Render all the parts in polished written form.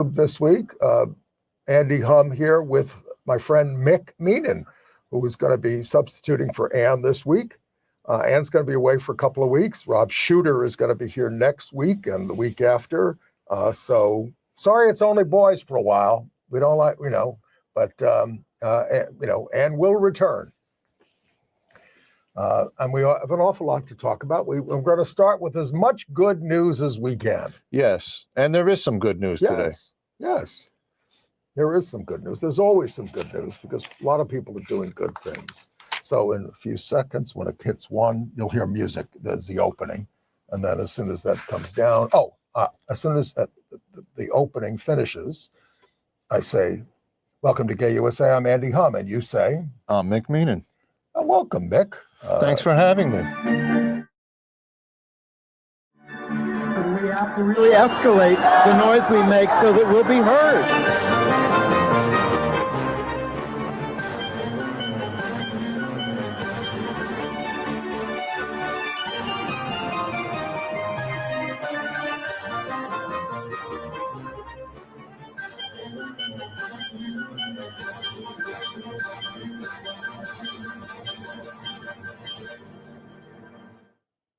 This week. Andy Humm here with my friend Mick Meenan, who is going to be substituting for Ann this week. Ann's going to be away for a couple of weeks. Rob Shooter is going to be here next week and the week after. So sorry, it's only boys for a while. We don't like, but Ann will return. And we have an awful lot to talk about. We're going to start with as much good news as we can. Yes, and there is some good news today. Yes, there is some good news. There's always some good news because a lot of people are doing good things. So in a few seconds, when it hits one, you'll hear music. There's the opening. And then as soon as that comes down, as soon as the opening finishes, I say, welcome to Gay USA. I'm Andy Humm. And you say? I'm Mick Meenan. Welcome, Mick. Thanks for having me. We have to really escalate the noise we make so that we'll be heard.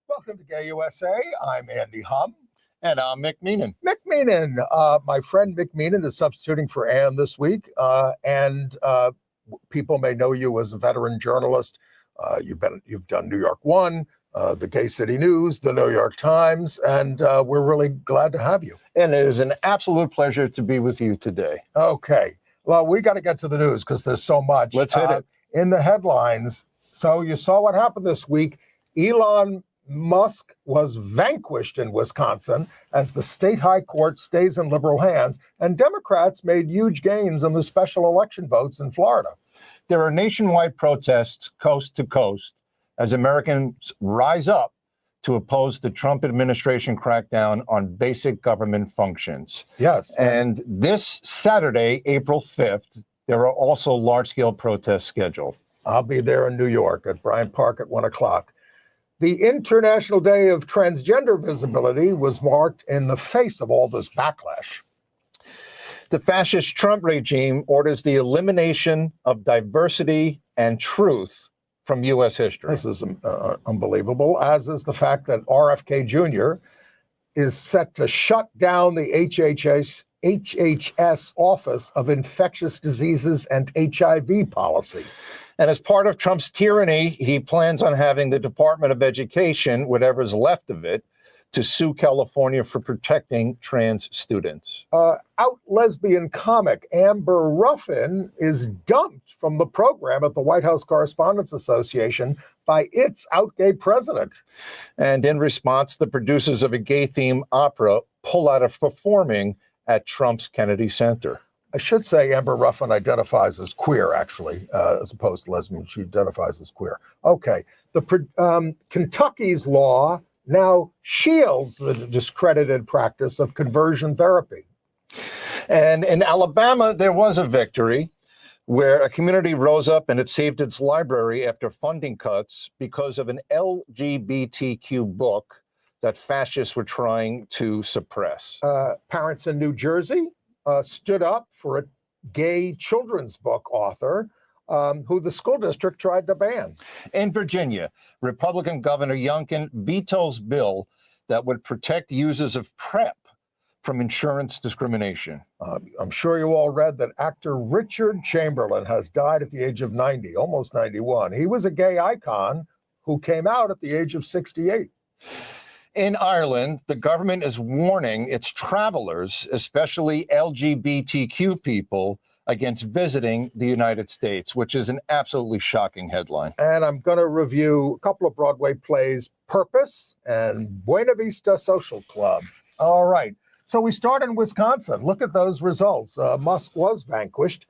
Welcome to Gay USA. I'm Andy Humm. And I'm Mick Meenan. Mick Meenan. My friend Mick Meenan is substituting for Ann this week. And people may know you as a veteran journalist. You've done New York One, the Gay City News, the New York Times, and we're really glad to have you. And it is an absolute pleasure to be with you today. Okay. Well, we got to get to the news because there's so much. Let's hit it. In the headlines. So you saw what happened this week. Elon Musk was vanquished in Wisconsin as the state high court stays in liberal hands, and Democrats made huge gains in the special election votes in Florida. There are nationwide protests coast to coast as Americans rise up to oppose the Trump administration crackdown on basic government functions. Yes. And this Saturday, April 5th, there are also large-scale protests scheduled. I'll be there in New York at Bryant Park at 1 o'clock. The International Day of Transgender Visibility was marked in the face of all this backlash. The fascist Trump regime orders the elimination of diversity and truth from U.S. history. This is unbelievable, as is the fact that RFK Jr. is set to shut down the HHS Office of Infectious Diseases and HIV Policy. And as part of Trump's tyranny, he plans on having the Department of Education, whatever's left of it, to sue California for protecting trans students. Out lesbian comic Amber Ruffin is dumped from the program at the White House Correspondents Association by its out gay president. And in response, the producers of a gay-themed opera pull out of performing at Trump's Kennedy Center. I should say Amber Ruffin identifies as queer, actually, as opposed to lesbian. She identifies as queer. Okay. Kentucky's law now shields the discredited practice of conversion therapy. And in Alabama, there was a victory where a community rose up and it saved its library after funding cuts because of an LGBTQ book that fascists were trying to suppress. Parents in New Jersey stood up for a gay children's book author who the school district tried to ban. In Virginia, Republican Governor Youngkin vetoes bill that would protect users of PrEP from insurance discrimination. I'm sure you all read that actor Richard Chamberlain has died at the age of 90, almost 91. He was a gay icon who came out at the age of 68. In Ireland, the government is warning its travelers, especially LGBTQ people, against visiting the United States, which is an absolutely shocking headline. And I'm going to review a couple of Broadway plays, Purpose and Buena Vista Social Club. All right. So we start in Wisconsin. Look at those results. Musk was vanquished.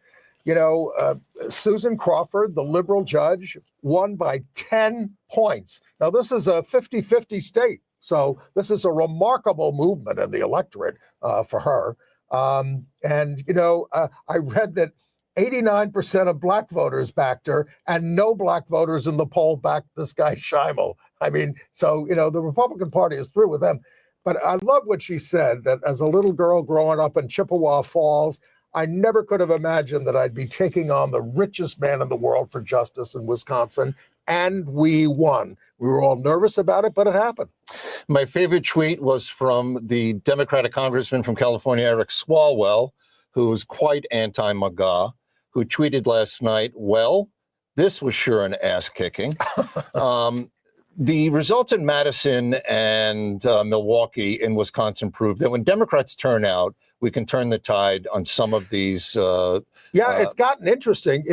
Susan Crawford, the liberal judge, won by 10 points. Now, this is a 50-50 state. So this is a remarkable movement in the electorate for her. I read that 89% of black voters backed her and no black voters in the poll backed this guy Schimel. I mean, so, the Republican Party is through with them. But I love what she said, that as a little girl growing up in Chippewa Falls, I never could have imagined that I'd be taking on the richest man in the world for justice in Wisconsin. And we won. We were all nervous about it, but it happened. My favorite tweet was from the Democratic congressman from California, Eric Swalwell, who is quite anti-MAGA, who tweeted last night, well, this was sure an ass kicking. The results in Madison and Milwaukee in Wisconsin prove that when Democrats turn out, we can turn the tide on some of these. It's gotten interesting.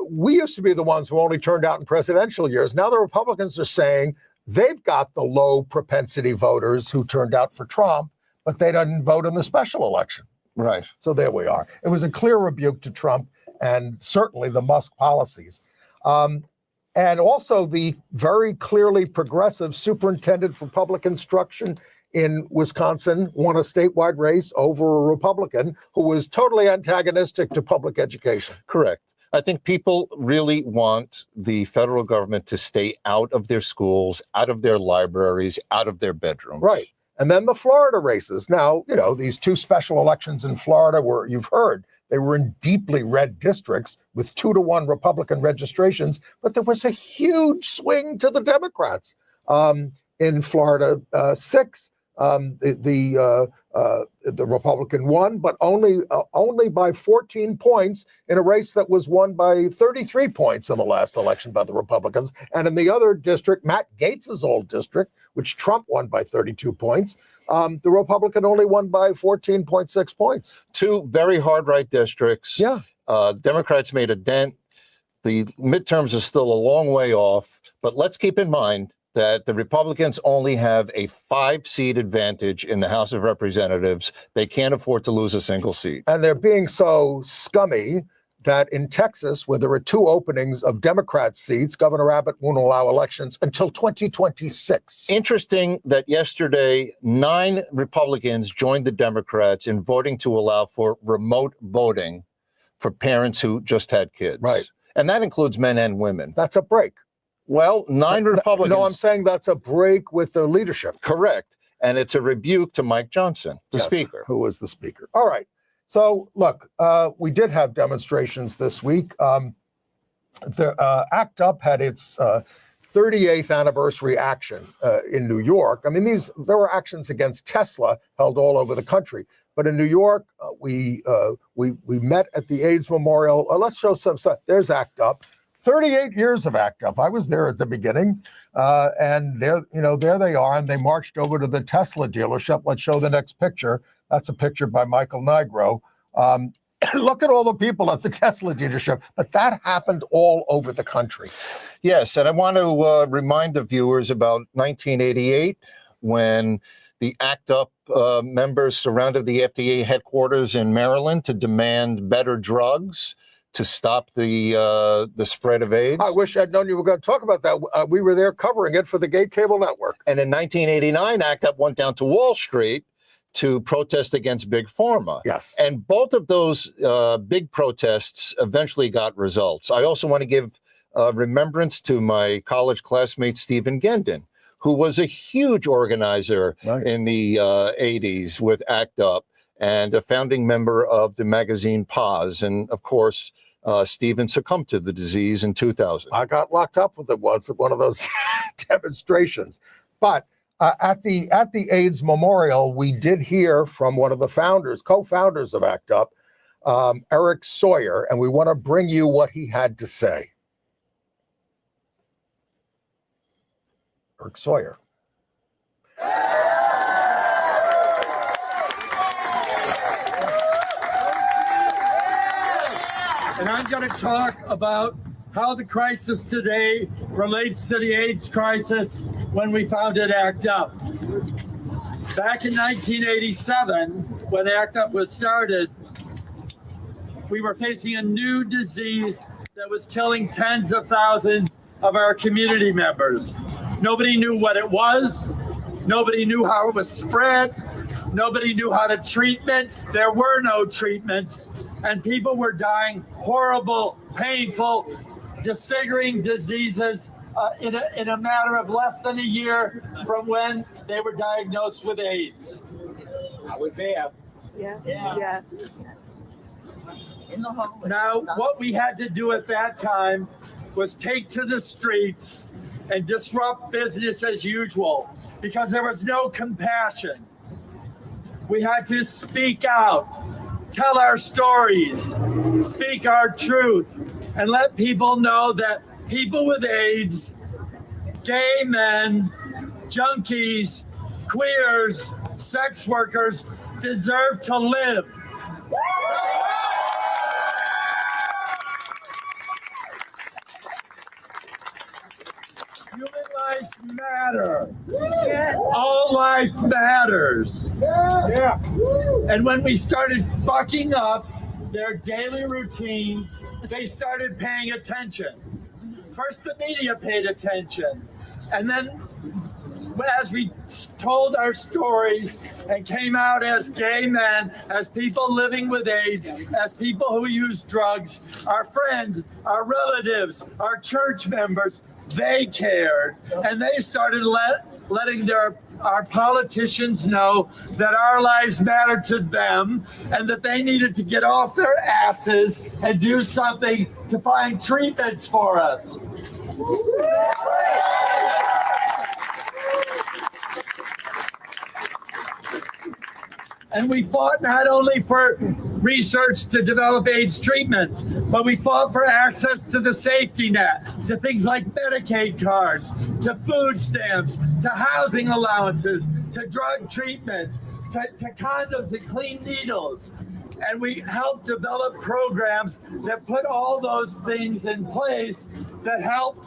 We used to be the ones who only turned out in presidential years. Now the Republicans are saying they've got the low propensity voters who turned out for Trump, but they didn't vote in the special election. Right. So there we are. It was a clear rebuke to Trump and certainly the Musk policies. And also the very clearly progressive superintendent for public instruction in Wisconsin won a statewide race over a Republican who was totally antagonistic to public education. Correct. I think people really want the federal government to stay out of their schools, out of their libraries, out of their bedrooms. Right. And then the Florida races. Now, these two special elections in Florida were, you've heard, they were in deeply red districts with 2-to-1 Republican registrations, but there was a huge swing to the Democrats. In Florida 6, the Republican won, but only by 14 points in a race that was won by 33 points in the last election by the Republicans. And in the other district, Matt Gaetz's old district, which Trump won by 32 points, the Republican only won by 14.6 points. Two very hard right districts. Yeah. Democrats made a dent. The midterms are still a long way off, but let's keep in mind that the Republicans only have a 5-seat advantage in the House of Representatives. They can't afford to lose a single seat. And they're being so scummy that in Texas, where there are 2 openings of Democrat seats, Governor Abbott won't allow elections until 2026. Interesting that yesterday, 9 Republicans joined the Democrats in voting to allow for remote voting for parents who just had kids. Right. And that includes men and women. That's a break. Well, 9 Republicans. No, I'm saying that's a break with the leadership. Correct. And it's a rebuke to Mike Johnson, the speaker. Who was the speaker. All right. So, look, we did have demonstrations this week. The ACT UP had its 38th anniversary action in New York. I mean, there were actions against Tesla held all over the country. But in New York, we met at the AIDS Memorial. Let's show some stuff. There's ACT UP. 38 years of ACT UP. I was there at the beginning, and there they are, and they marched over to the Tesla dealership. Let's show the next picture. That's a picture by Michael Nigro. Look at all the people at the Tesla dealership, but that happened all over the country. Yes, and I want to remind the viewers about 1988 when the ACT UP members surrounded the FDA headquarters in Maryland to demand better drugs to stop the spread of AIDS. I wish I'd known you were going to talk about that. We were there covering it for the Gay Cable Network. And in 1989, ACT UP went down to Wall Street to protest against Big Pharma. Yes. And both of those big protests eventually got results. I also want to give remembrance to my college classmate, Stephen Gendon, who was a huge organizer in the 80s with ACT UP and a founding member of the magazine Pause. And of course, Stephen succumbed to the disease in 2000. I got locked up with it once at one of those demonstrations. But at the AIDS Memorial, we did hear from one of the co-founders of ACT UP, Eric Sawyer, and we want to bring you what he had to say. Eric Sawyer. And I'm going to talk about how the crisis today relates to the AIDS crisis when we founded ACT UP. Back in 1987, when ACT UP was started, we were facing a new disease that was killing tens of thousands of our community members. Nobody knew what it was. Nobody knew how it was spread. Nobody knew how to treat it. There were no treatments. And people were dying horrible, painful, disfiguring diseases in a matter of less than a year from when they were diagnosed with AIDS. I was there. Yes. Yes. In the hallway. Now, what we had to do at that time was take to the streets and disrupt business as usual because there was no compassion. We had to speak out, tell our stories, speak our truth, and let people know that people with AIDS, gay men, junkies, queers, sex workers deserve to live. Human lives matter. All life matters. Yeah. And when we started fucking up their daily routines, they started paying attention. First, the media paid attention. And then, as we told our stories and came out as gay men, as people living with AIDS, as people who use drugs, our friends, our relatives, our church members, they cared. And they started letting our politicians know that our lives mattered to them and that they needed to get off their asses and do something to find treatments for us. And we fought not only for research to develop AIDS treatments, but we fought for access to the safety net, to things like Medicaid cards, to food stamps, to housing allowances, to drug treatments, to condoms and clean needles. And we helped develop programs that put all those things in place that help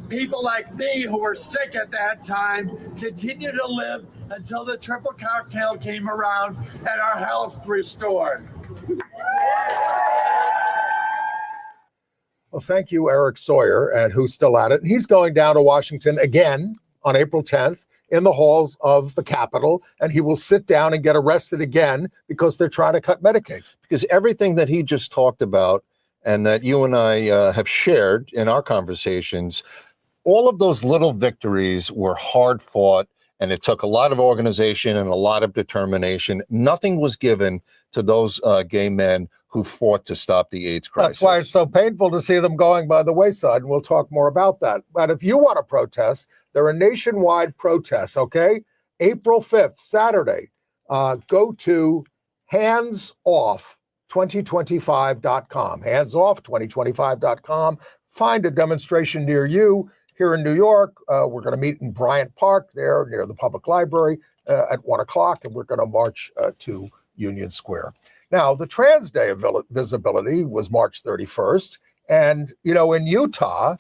people like me who were sick at that time continue to live until the triple cocktail came around and our health restored. Well, thank you, Eric Sawyer, and who's still at it. And he's going down to Washington again on April 10th in the halls of the Capitol, and he will sit down and get arrested again because they're trying to cut Medicaid. Because everything that he just talked about and that you and I have shared in our conversations, all of those little victories were hard fought, and it took a lot of organization and a lot of determination. Nothing was given to those gay men who fought to stop the AIDS crisis. That's why it's so painful to see them going by the wayside, and we'll talk more about that. But if you want to protest, there are nationwide protests, okay? April 5th, Saturday. Go to handsoff2025.com, handsoff2025.com. Find a demonstration near you. Here in New York, we're going to meet in Bryant Park there near the public library at 1 o'clock, and we're going to march to Union Square. Now, the Trans Day of Visibility was March 31st. And, you know, in Utah,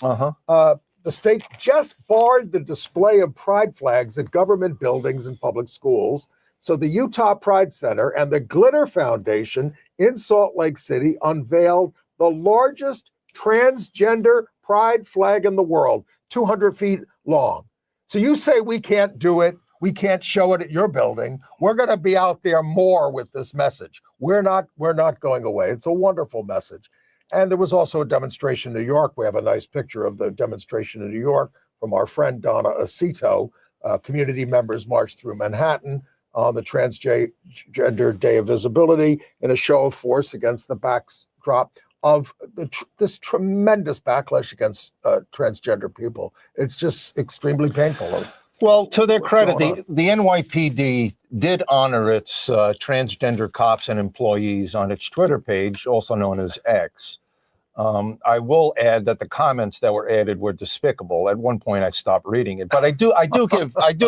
the state just barred the display of pride flags at government buildings and public schools. So the Utah Pride Center and the Glitter Foundation in Salt Lake City unveiled the largest transgender pride flag in the world, 200 feet long. So you say we can't do it, we can't show it at your building. We're going to be out there more with this message. We're not going away. It's a wonderful message. And there was also a demonstration in New York. We have a nice picture of the demonstration in New York from our friend Donna Acito. Community members marched through Manhattan on the Transgender Day of Visibility in a show of force against the backdrop of this tremendous backlash against transgender people. It's just extremely painful. Well, to their credit, the NYPD did honor its transgender cops and employees on its Twitter page, also known as X. I will add that the comments that were added were despicable. At one point, I stopped reading it, but I do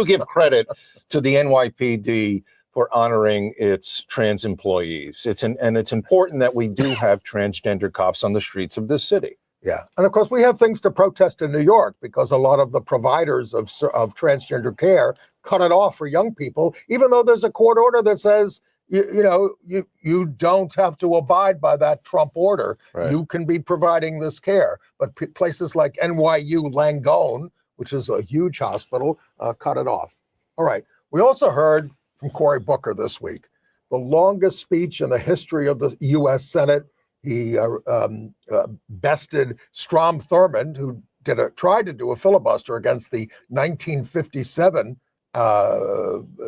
give credit to the NYPD for honoring its trans employees. It's important that we do have transgender cops on the streets of this city. Yeah, and of course we have things to protest in New York because a lot of the providers of transgender care cut it off for young people, even though there's a court order that says you don't have to abide by that Trump order. Right. You can be providing this care, but places like NYU Langone, which is a huge hospital, cut it off. All right. We also heard from Cory Booker this week, the longest speech in the history of the U.S. Senate. He bested Strom Thurmond, who tried to do a filibuster against the 1957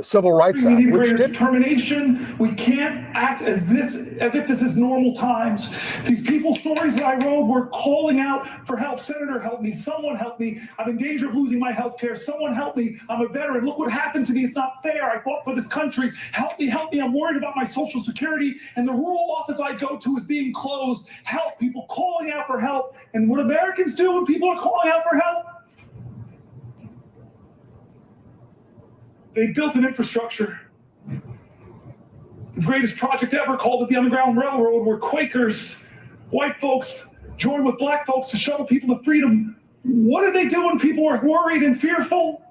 Civil Rights We Act, need which greater did. determination. We can't act as if this is normal times. These people's stories that I wrote were calling out for help. Senator, help me. Someone help me. I'm in danger of losing my health care. Someone help me. I'm a veteran. Look what happened to me. It's not fair. I fought for this country. Help me, help me. I'm worried about my Social Security. And the rural office I go to is being closed. Help. People calling out for help. And what Americans do when people are calling out for help? They built an infrastructure. The greatest project ever, called it the Underground Railroad, where Quakers, white folks, joined with black folks to shuttle people to freedom. What did they do when people were worried and fearful?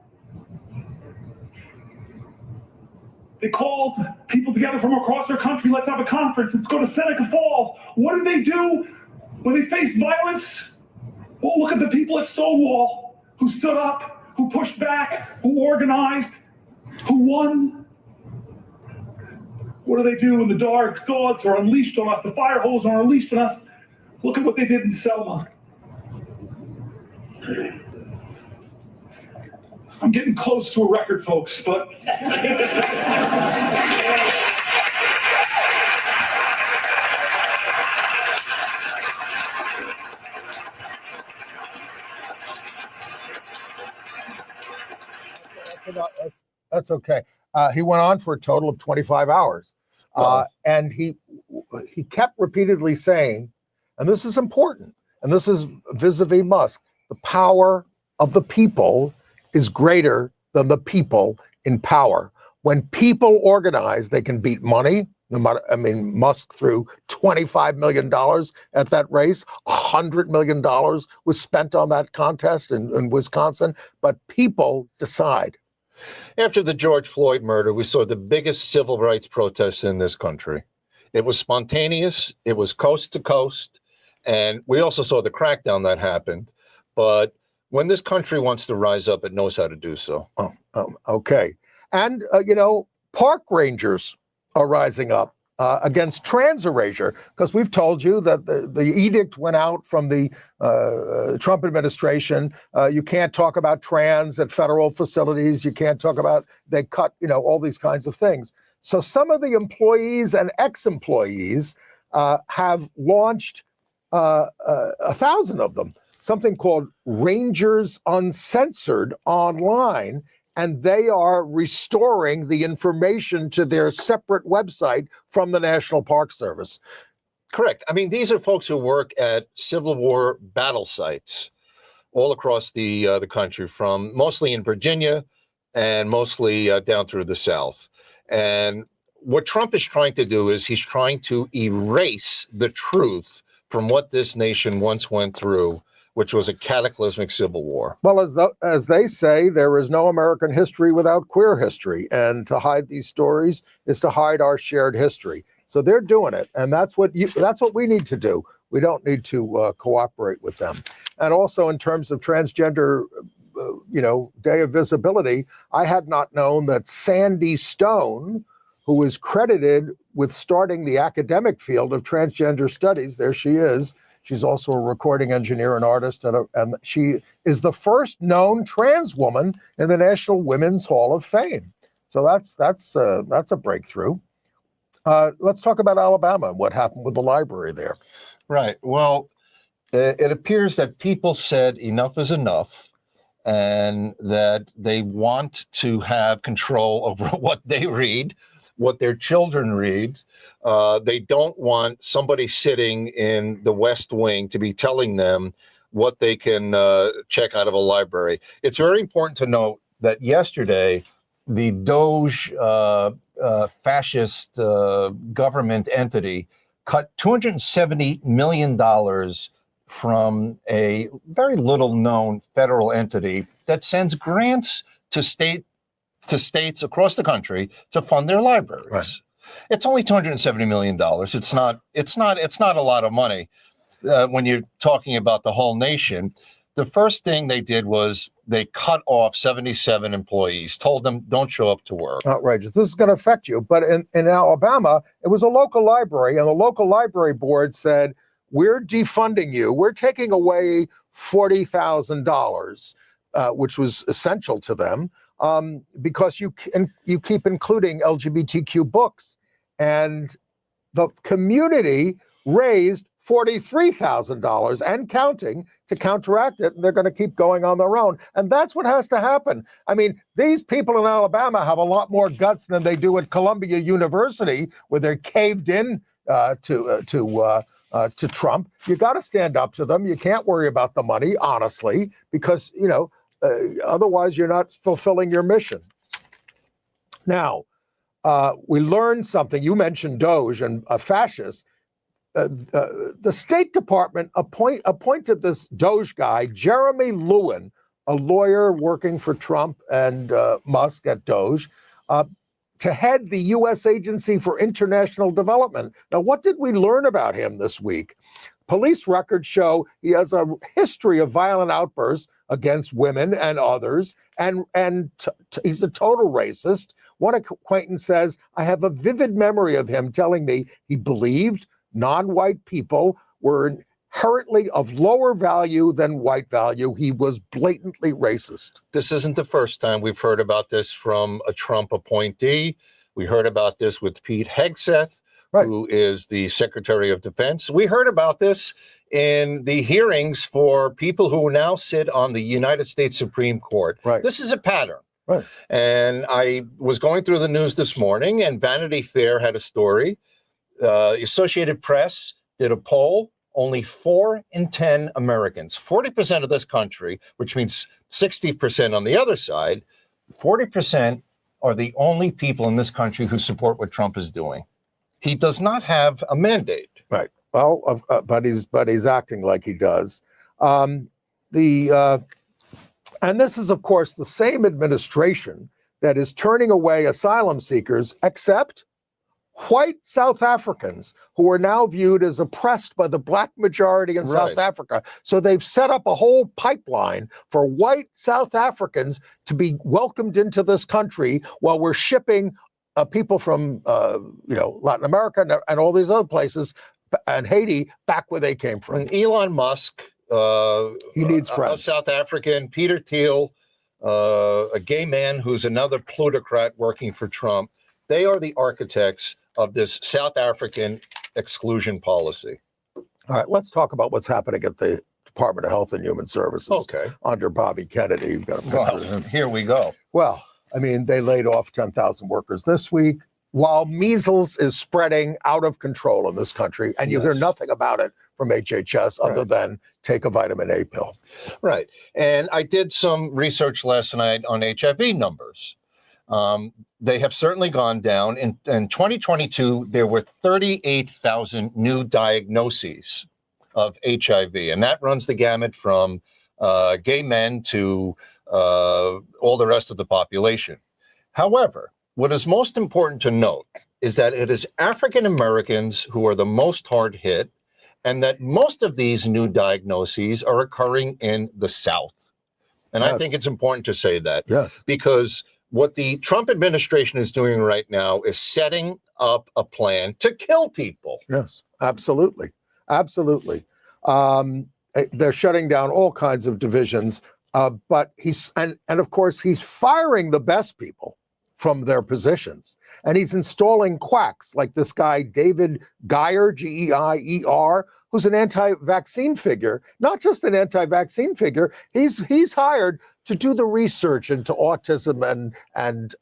They called people together from across their country. Let's have a conference. Let's go to Seneca Falls. What did they do when they faced violence? Well, look at the people at Stonewall who stood up, who pushed back, who organized, who won. What do they do when the dark dogs are unleashed on us, the fire hose are unleashed on us? Look at what they did in Selma. I'm getting close to a record, folks, but That's okay. He went on for a total of 25 hours. And he kept repeatedly saying, and this is important, and this is vis-a-vis Musk, the power of the people is greater than the people in power. When people organize, they can beat money. Musk threw $25 million at that race. $100 million was spent on that contest in Wisconsin. But people decide. After the George Floyd murder, we saw the biggest civil rights protests in this country. It was spontaneous. It was coast to coast. And we also saw the crackdown that happened. But when this country wants to rise up, it knows how to do so. Okay. And, park rangers are rising up against trans erasure, because we've told you that the edict went out from the Trump administration. You can't talk about trans at federal facilities. You can't talk about, they cut, all these kinds of things. So some of the employees and ex-employees have launched 1,000 of them, something called Rangers Uncensored online, and they are restoring the information to their separate website from the National Park Service. Correct. These are folks who work at Civil War battle sites all across the country, from mostly in Virginia and mostly down through the South. And what Trump is trying to do is he's trying to erase the truth from what this nation once went through, which was a cataclysmic civil war. Well, as they say, there is no American history without queer history. And to hide these stories is to hide our shared history. So they're doing it. And that's what we need to do. We don't need to cooperate with them. And also in terms of transgender, day of visibility, I had not known that Sandy Stone, who is credited with starting the academic field of transgender studies, there she is. She's also a recording engineer and artist, and she is the first known trans woman in the National Women's Hall of Fame. So that's a breakthrough. Let's talk about Alabama and what happened with the library there. Right. Well, it appears that people said enough is enough, and that they want to have control over what they read, what their children read. They don't want somebody sitting in the West Wing to be telling them what they can check out of a library. It's very important to note that yesterday, the Doge fascist government entity cut $270 million from a very little known federal entity that sends grants to states across the country to fund their libraries. Right. It's only $270 million. It's not a lot of money when you're talking about the whole nation. The first thing they did was they cut off 77 employees, told them don't show up to work. Outrageous. This is going to affect you. But in Alabama, it was a local library, and the local library board said, we're defunding you. We're taking away $40,000, which was essential to them, because you keep including LGBTQ books. And the community raised $43,000 and counting to counteract it, and they're going to keep going on their own. And that's what has to happen. I mean, these people in Alabama have a lot more guts than they do at Columbia University, where they're caved in to Trump. You got to stand up to them. You can't worry about the money, honestly, because otherwise you're not fulfilling your mission. Now, we learned something. You mentioned Doge and a fascist. The State Department appointed this Doge guy, Jeremy Lewin, a lawyer working for Trump and Musk at Doge, to head the U.S. Agency for International Development. Now, what did we learn about him this week? Police records show he has a history of violent outbursts against women and others, and he's a total racist. One acquaintance says, I have a vivid memory of him telling me he believed non-white people were inherently of lower value than white value. He was blatantly racist. This isn't the first time we've heard about this from a Trump appointee. We heard about this with Pete Hegseth, right, who is the Secretary of Defense. We heard about this in the hearings for people who now sit on the United States Supreme Court. Right. This is a pattern. Right. And I was going through the news this morning, and Vanity Fair had a story. The Associated Press did a poll. Only 4 in 10 Americans, 40% of this country, which means 60% on the other side, 40% are the only people in this country who support what Trump is doing. He does not have a mandate. Right. Well, but he's acting like he does. And this is, of course, the same administration that is turning away asylum seekers, except white South Africans, who are now viewed as oppressed by the black majority in South Africa. So they've set up a whole pipeline for white South Africans to be welcomed into this country, while we're shipping people from Latin America and all these other places and Haiti back where they came from. And Elon Musk, he needs a friends. South African, Peter Thiel, a gay man who's another plutocrat working for Trump. They are the architects of this South African exclusion policy. All right, let's talk about what's happening at the Department of Health and Human Services. Okay. Under Bobby Kennedy. You've got a picture of him. Here we go. Well, I mean, they laid off 10,000 workers this week, while measles is spreading out of control in this country, and you hear nothing about it from HHS other than take a vitamin A pill. Right. And I did some research last night on HIV numbers. They have certainly gone down. In 2022, there were 38,000 new diagnoses of HIV, and that runs the gamut from gay men to all the rest of the population. However, what is most important to note is that it is African Americans who are the most hard hit, and that most of these new diagnoses are occurring in the South. And I think it's important to say that, because what the Trump administration is doing right now is setting up a plan to kill people. Yes, absolutely. Absolutely. They're shutting down all kinds of divisions, but and of course, he's firing the best people from their positions. And he's installing quacks like this guy, David Geyer, Geier, who's an anti-vaccine figure. Not just an anti-vaccine figure, he's hired to do the research into autism and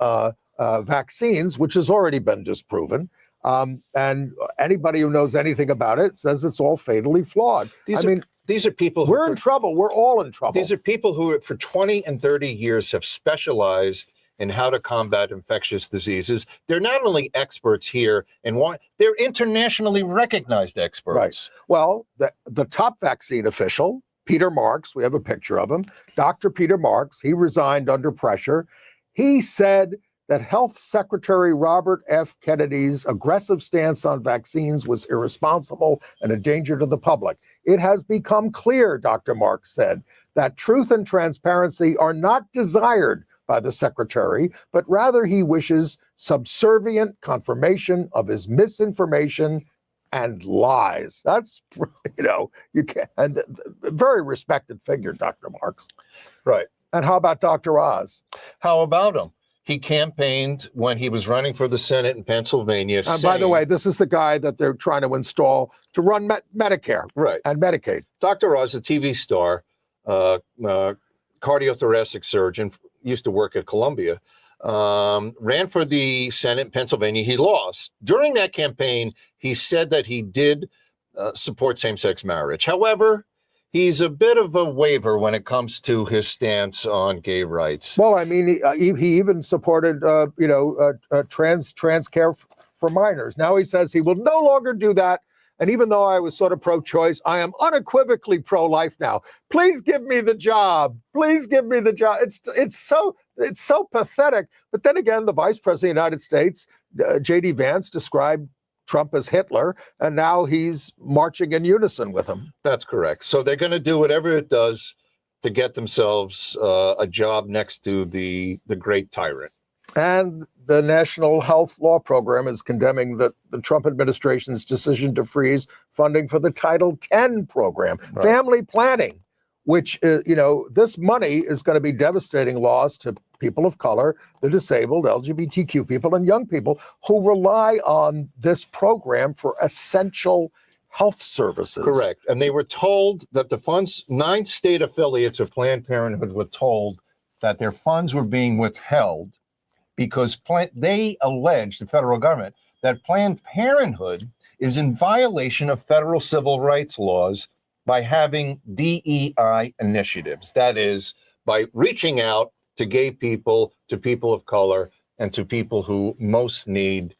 vaccines, which has already been disproven. And anybody who knows anything about it says it's all fatally flawed. These are people who we're in trouble. We're all in trouble. These are people who for 20 and 30 years have specialized in how to combat infectious diseases. They're not only experts here and they're internationally recognized experts. Right. Well, the top vaccine official, Peter Marks, we have a picture of him, Dr. Peter Marks, he resigned under pressure. He said that Health Secretary Robert F. Kennedy's aggressive stance on vaccines was irresponsible and a danger to the public. It has become clear, Dr. Marks said, that truth and transparency are not desired by the secretary, but rather he wishes subservient confirmation of his misinformation and lies. That's, you can't, and very respected figure, Dr. Marks. Right. And how about Dr. Oz? How about him? He campaigned when he was running for the Senate in Pennsylvania. And by the way, this is the guy that they're trying to install to run Medicare and Medicaid. Dr. Oz, a TV star, cardiothoracic surgeon, used to work at Columbia, ran for the Senate in Pennsylvania. He lost. During that campaign, he said that he did support same-sex marriage. However, he's a bit of a waiver when it comes to his stance on gay rights. Well, I mean, he even supported, trans care for minors. Now he says he will no longer do that. And even though I was sort of pro-choice, I am unequivocally pro-life now. Please give me the job. Please give me the job. It's so pathetic. But then again, the Vice President of the United States, J.D. Vance, described Trump as Hitler, and now he's marching in unison with him. That's correct. So they're going to do whatever it does to get themselves a job next to the great tyrant. And the National Health Law Program is condemning the Trump administration's decision to freeze funding for the Title X program, family planning, which, this money is going to be devastating loss to people of color, the disabled, LGBTQ people, and young people who rely on this program for essential health services. Correct. And they were told that the funds, 9 state affiliates of Planned Parenthood were told that their funds were being withheld because they allege, the federal government, that Planned Parenthood is in violation of federal civil rights laws by having DEI initiatives. That is, by reaching out to gay people, to people of color, and to people who most need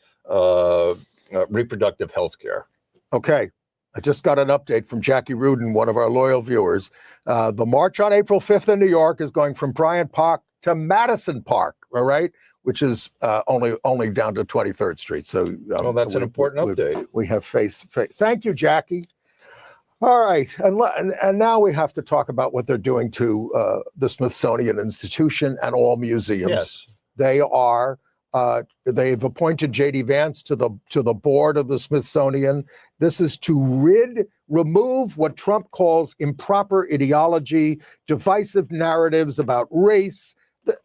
reproductive health care. Okay. I just got an update from Jackie Rudin, one of our loyal viewers. The march on April 5th in New York is going from Bryant Park to Madison Park, all right, which is only down to 23rd Street. So that's an important update. We have face. Thank you, Jackie. All right, and now we have to talk about what they're doing to the Smithsonian Institution and all museums. Yes. They've appointed J.D. Vance to the board of the Smithsonian. This is to remove what Trump calls improper ideology, divisive narratives about race.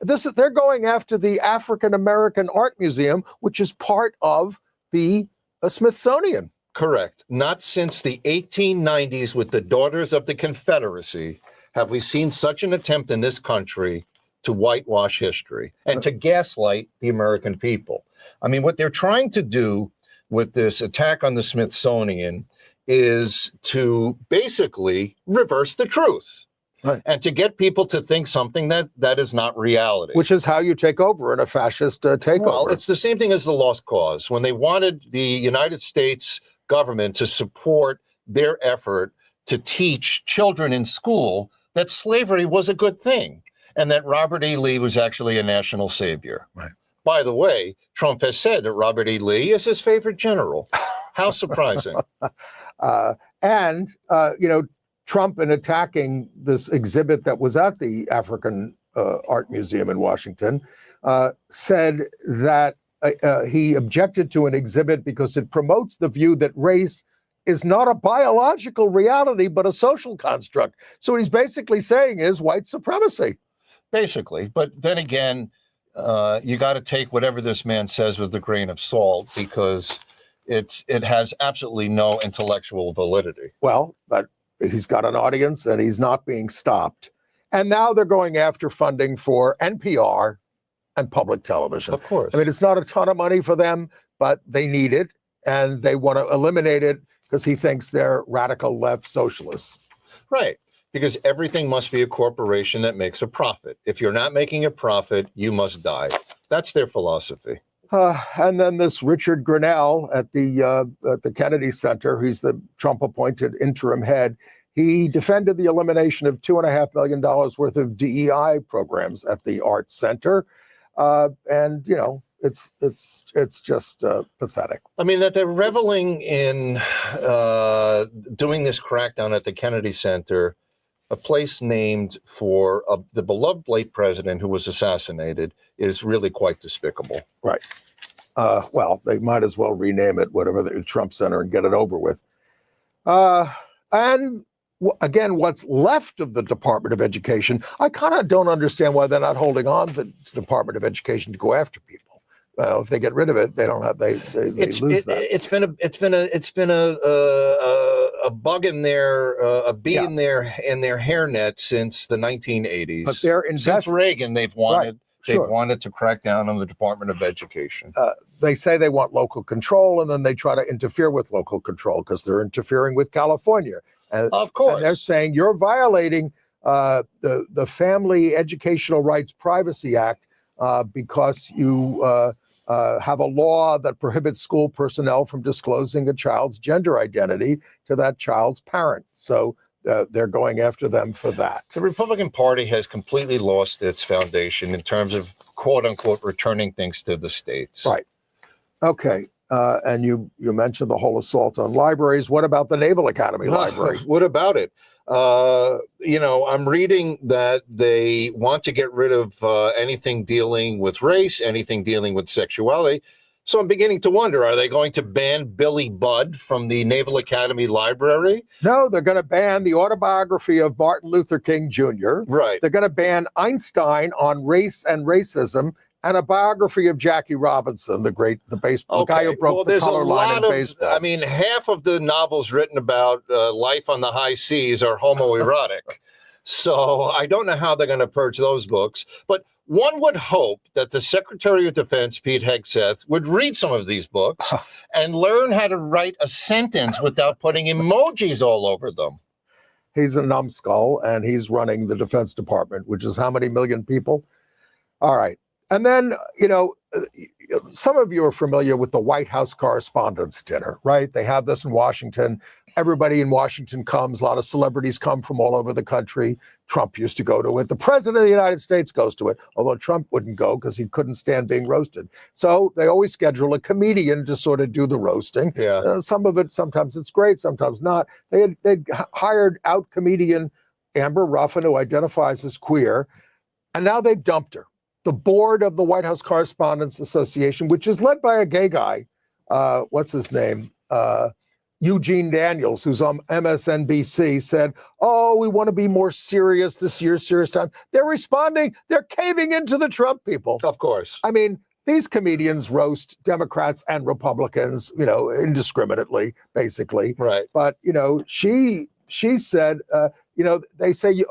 They're going after the African American Art Museum, which is part of the Smithsonian. Correct. Not since the 1890s with the Daughters of the Confederacy have we seen such an attempt in this country to whitewash history and to gaslight the American people. I mean, what they're trying to do with this attack on the Smithsonian is to basically reverse the truth. Right. And to get people to think something that is not reality. Which is how you take over in a fascist takeover. Well, it's the same thing as the Lost Cause. When they wanted the United States government to support their effort to teach children in school that slavery was a good thing and that Robert E. Lee was actually a national savior. Right. By the way, Trump has said that Robert E. Lee is his favorite general. How surprising. Trump, in attacking this exhibit that was at the African Art Museum in Washington, said that he objected to an exhibit because it promotes the view that race is not a biological reality, but a social construct. So what he's basically saying is white supremacy. Basically. But then again, you got to take whatever this man says with a grain of salt because it has absolutely no intellectual validity. Well, but he's got an audience and he's not being stopped. And now they're going after funding for NPR and public television. Of course. I mean, it's not a ton of money for them, but they need it and they want to eliminate it because he thinks they're radical left socialists. Right. Because everything must be a corporation that makes a profit. If you're not making a profit, you must die. That's their philosophy. And then this Richard Grinnell at the Kennedy Center, he's the Trump-appointed interim head. He defended the elimination of $2.5 million worth of DEI programs at the Art Center, it's just pathetic. I mean, that they're reveling in doing this crackdown at the Kennedy Center, a place named for the beloved late president who was assassinated, is really quite despicable. Right. Well, they might as well rename it whatever the Trump Center and get it over with. And again, what's left of the Department of Education, I kind of don't understand why they're not holding on to the Department of Education to go after people. If they get rid of it, they don't have they lose that. It's been a bug in their a bee in their hairnet since the 1980s. But they're since Reagan, they've wanted Sure. wanted to crack down on the Department of Education. They say they want local control, and then they try to interfere with local control because they're interfering with California. And, of course, and they're saying you're violating the Family Educational Rights Privacy Act because you have a law that prohibits school personnel from disclosing a child's gender identity to that child's parent. So they're going after them for that. The Republican Party has completely lost its foundation in terms of quote unquote returning things to the states. Right. Okay. And you mentioned the whole assault on libraries. What about the Naval Academy Library? What about it? I'm reading that they want to get rid of anything dealing with race, anything dealing with sexuality. So I'm beginning to wonder, are they going to ban Billy Budd from the Naval Academy Library? No, they're going to ban the autobiography of Martin Luther King Jr. Right. They're going to ban Einstein on race and racism and a biography of Jackie Robinson, the guy who broke the color line in baseball. I mean, half of the novels written about life on the high seas are homoerotic. So I don't know how they're going to purge those books. But one would hope that the Secretary of Defense, Pete Hegseth, would read some of these books and learn how to write a sentence without putting emojis all over them. He's a numbskull, and he's running the Defense Department, which is how many million people? All right. And then, some of you are familiar with the White House Correspondents' Dinner, right? They have this in Washington. Everybody in Washington comes. A lot of celebrities come from all over the country. Trump used to go to it. The president of the United States goes to it, although Trump wouldn't go because he couldn't stand being roasted. So they always schedule a comedian to sort of do the roasting. Yeah. Some of it, sometimes it's great, sometimes not. They'd hired out comedian Amber Ruffin, who identifies as queer, and now they've dumped her. The board of the White House Correspondents Association, which is led by a gay guy, what's his name? Eugene Daniels, who's on MSNBC, said, we want to be more serious this year, serious time. They're responding. They're caving into the Trump people. Of course. I mean, these comedians roast Democrats and Republicans, indiscriminately, basically. Right. But, she said, they say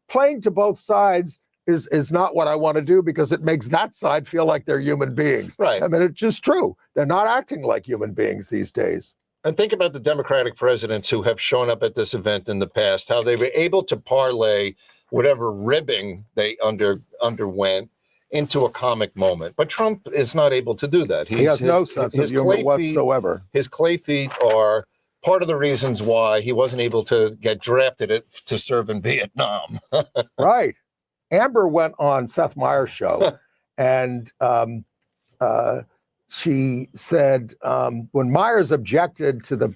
playing to both sides is not what I want to do because it makes that side feel like they're human beings. Right. I mean, it's just true. They're not acting like human beings these days. And think about the Democratic presidents who have shown up at this event in the past, how they were able to parlay whatever ribbing they underwent into a comic moment. But Trump is not able to do that. He has no sense of humor whatsoever. His clay feet are part of the reasons why he wasn't able to get drafted to serve in Vietnam. Right. Amber went on Seth Meyers' show, and she said when Myers objected to the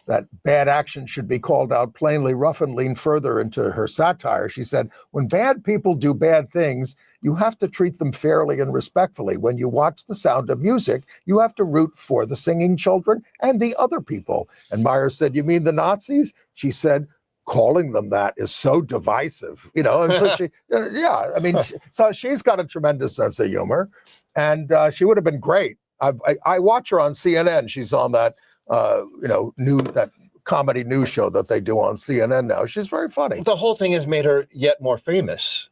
that bad action should be called out plainly, Ruffin leaned further into her satire. She said, when bad people do bad things, you have to treat them fairly and respectfully. When you watch The Sound of Music, you have to root for the singing children and the other people. And Myers said, you mean the Nazis? She said, calling them that is so divisive, And so so she's got a tremendous sense of humor, and she would have been great. I watch her on CNN. She's on that, that comedy news show that they do on CNN now. She's very funny. The whole thing has made her yet more famous.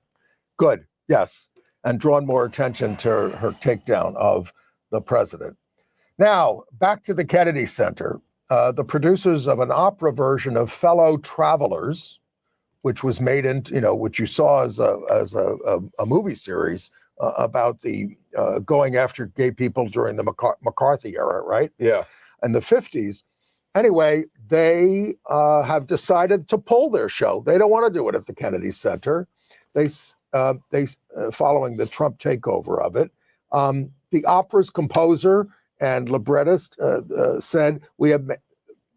Good, yes, and drawn more attention to her takedown of the president. Now, back to the Kennedy Center. The producers of an opera version of Fellow Travelers, which was made into, which you saw as a movie series about the going after gay people during the McCarthy era, right? Yeah. And the 50s. Anyway, they have decided to pull their show. They don't want to do it at the Kennedy Center. They following the Trump takeover of it. The opera's composer and librettist said we have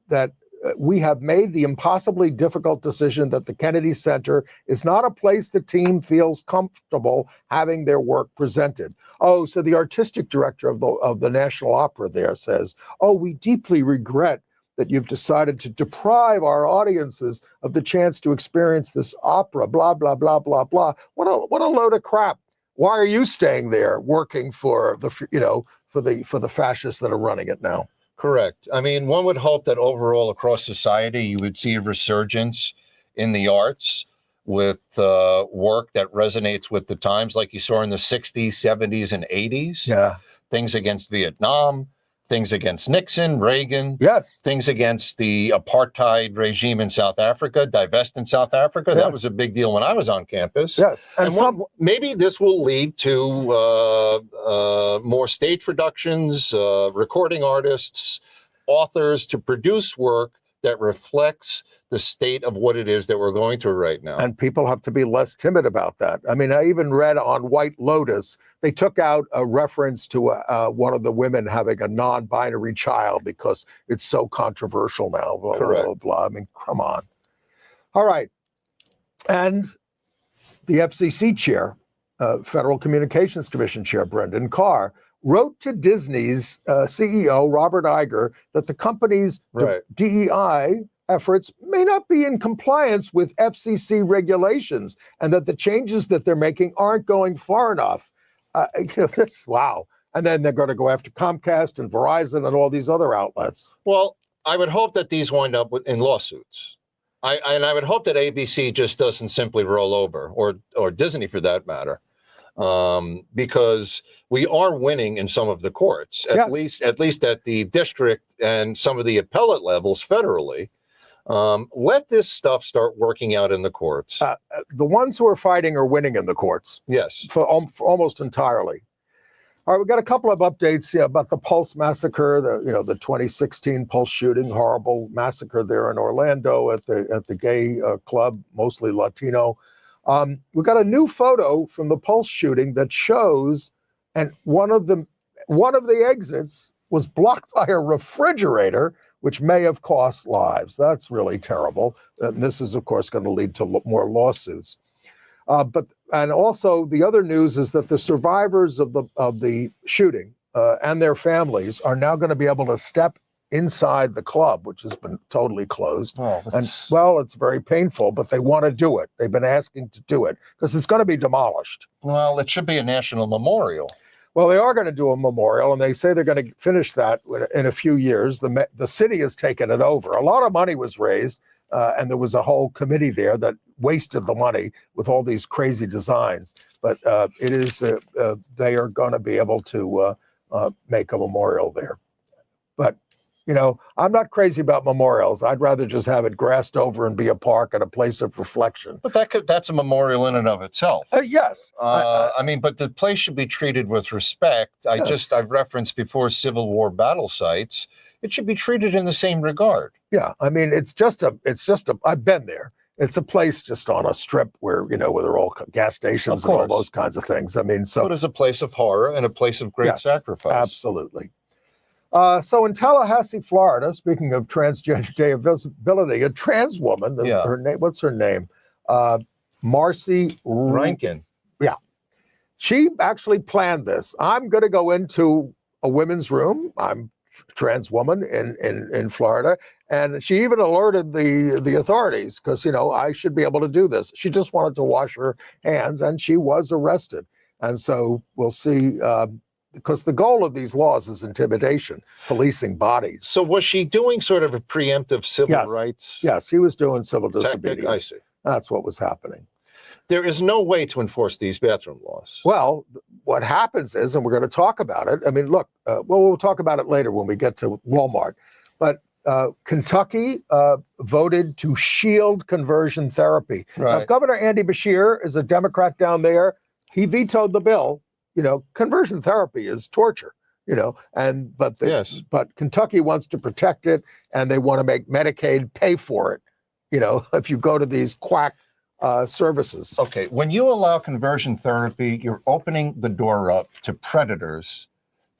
that we have made the impossibly difficult decision that the Kennedy Center is not a place the team feels comfortable having their work presented. Oh, so the artistic director of the National Opera there says, oh, we deeply regret that you've decided to deprive our audiences of the chance to experience this opera, blah, blah, blah, blah, blah. What a load of crap. Why are you staying there working for the fascists that are running it now? Correct. I mean, one would hope that overall across society, you would see a resurgence in the arts with work that resonates with the times, like you saw in the 60s, 70s, and 80s. Yeah. Things against Vietnam, things against Nixon, Reagan. Yes. Things against the apartheid regime in South Africa, divest in South Africa. Yes. That was a big deal when I was on campus. Yes. And maybe this will lead to more stage productions, recording artists, authors to produce work that reflects the state of what it is that we're going through right now. And people have to be less timid about that. I mean, I even read on White Lotus, they took out a reference to one of the women having a non-binary child because it's so controversial now, blah, blah, blah, blah. I mean, come on. All right. And the FCC chair, Federal Communications Commission chair, Brendan Carr, wrote to Disney's CEO, Robert Iger, that the company's DEI efforts may not be in compliance with FCC regulations and that the changes that they're making aren't going far enough. Wow. And then they're going to go after Comcast and Verizon and all these other outlets. Well, I would hope that these wind up in lawsuits. I would hope that ABC just doesn't simply roll over, or Disney for that matter. Because we are winning in some of the courts, at least at the district and some of the appellate levels federally. Let this stuff start working out in the courts. The ones who are fighting are winning in the courts. Yes, for almost entirely. All right, we've got a couple of updates about the Pulse massacre, the 2016 Pulse shooting, horrible massacre there in Orlando at the gay club, mostly Latino. We got a new photo from the Pulse shooting that shows, and one of the exits was blocked by a refrigerator, which may have cost lives. That's really terrible. And this is, of course, going to lead to more lawsuits. And also the other news is that the survivors of the shooting and their families are now going to be able to step inside the club, which has been totally closed. Oh, and well, it's very painful, but they want to do it. They've been asking to do it because it's going to be demolished. Well, it should be a national memorial. Well, they are going to do a memorial, and they say they're going to finish that in a few years. The city has taken it over. A lot of money was raised, and there was a whole committee there that wasted the money with all these crazy designs. But it is they are going to be able to make a memorial there. But I'm not crazy about memorials. I'd rather just have it grassed over and be a park and a place of reflection. But that's a memorial in and of itself. Yes. I mean, but the place should be treated with respect. I've referenced before Civil War battle sites. It should be treated in the same regard. Yeah. I mean, I've been there. It's a place just on a strip where there are all gas stations and all those kinds of things. I mean, so. It is a place of horror and a place of great sacrifice. Absolutely. So in Tallahassee, Florida, speaking of transgender visibility, a trans woman, what's her name? Marcy Rankin. Yeah. She actually planned this. I'm going to go into a women's room. I'm a trans woman in Florida. And she even alerted the authorities because, I should be able to do this. She just wanted to wash her hands and she was arrested. And so we'll see. Because the goal of these laws is intimidation, policing bodies. So was she doing sort of a preemptive civil rights? Yes, she was doing civil disobedience. I see. That's what was happening. There is no way to enforce these bathroom laws. Well, what happens is, and we're going to talk about it. I mean, look, we'll talk about it later when we get to Walmart. But Kentucky voted to shield conversion therapy. Right. Now, Governor Andy Beshear is a Democrat down there. He vetoed the bill. Conversion therapy is torture, but Kentucky wants to protect it and they want to make Medicaid pay for it, if you go to these quack services. Okay, when you allow conversion therapy, you're opening the door up to predators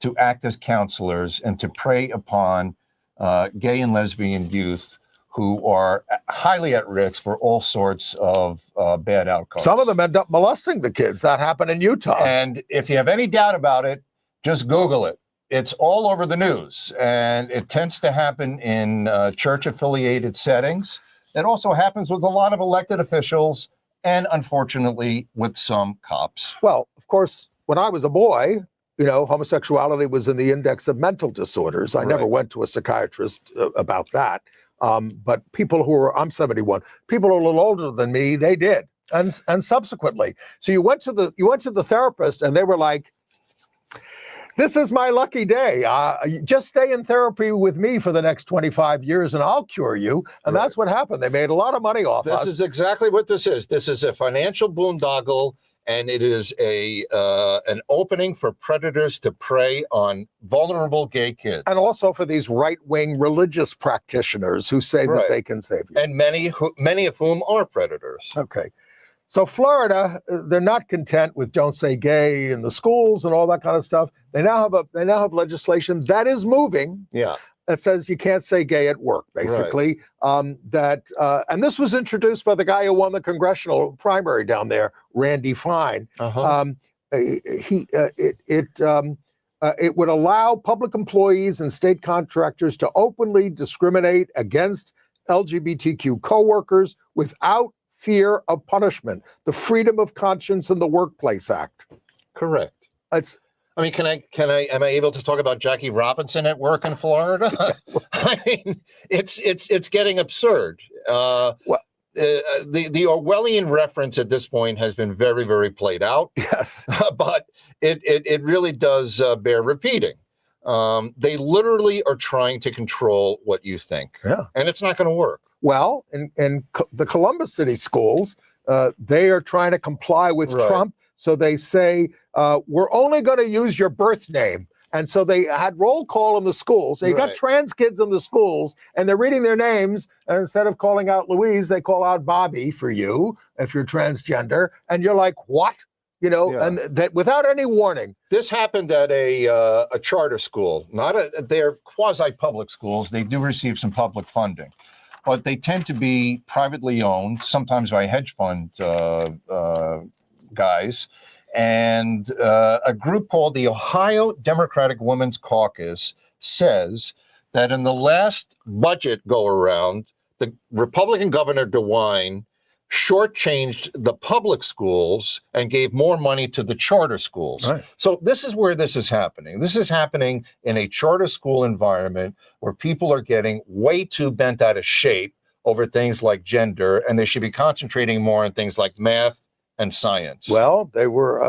to act as counselors and to prey upon gay and lesbian youth who are highly at risk for all sorts of bad outcomes. Some of them end up molesting the kids. That happened in Utah. And if you have any doubt about it, just Google it. It's all over the news, and it tends to happen in church-affiliated settings. It also happens with a lot of elected officials and, unfortunately, with some cops. Well, of course, when I was a boy, homosexuality was in the index of mental disorders. I never went to a psychiatrist about that. But people who are, I'm 71, people who are a little older than me, they did. And subsequently. So you went to the therapist and they were like, this is my lucky day. Just stay in therapy with me for the next 25 years and I'll cure you. And that's what happened. They made a lot of money off us. This is exactly what this is. This is a financial boondoggle, and it is an opening for predators to prey on vulnerable gay kids. And also for these right-wing religious practitioners who say that they can save you. And many of whom are predators. Okay. So Florida, they're not content with "Don't Say Gay" in the schools and all that kind of stuff. They now have legislation that is moving. Yeah. That says you can't say gay at work, basically. And this was introduced by the guy who won the congressional primary down there, Randy Fine. It would allow public employees and state contractors to openly discriminate against LGBTQ coworkers without fear of punishment. The Freedom of Conscience in the Workplace Act. Correct. Am I able to talk about Jackie Robinson at work in Florida? I mean, it's getting absurd. The Orwellian reference at this point has been very, very played out. Yes. But it really does bear repeating. They literally are trying to control what you think. Yeah. And it's not going to work. Well, in the Columbus City schools, they are trying to comply with Trump. So they say, we're only going to use your birth name. And so they had roll call in the schools. So you got trans kids in the schools, and they're reading their names. And instead of calling out Louise, they call out Bobby for you if you're transgender. And you're like, what? And that without any warning. This happened at a charter school, they're quasi-public schools. They do receive some public funding, but they tend to be privately owned, sometimes by hedge fund guys. And a group called the Ohio Democratic Women's Caucus says that in the last budget go-around, the Republican Governor DeWine shortchanged the public schools and gave more money to the charter schools. Right. So this is where this is happening. This is happening in a charter school environment where people are getting way too bent out of shape over things like gender, and they should be concentrating more on things like math and science. Well, they were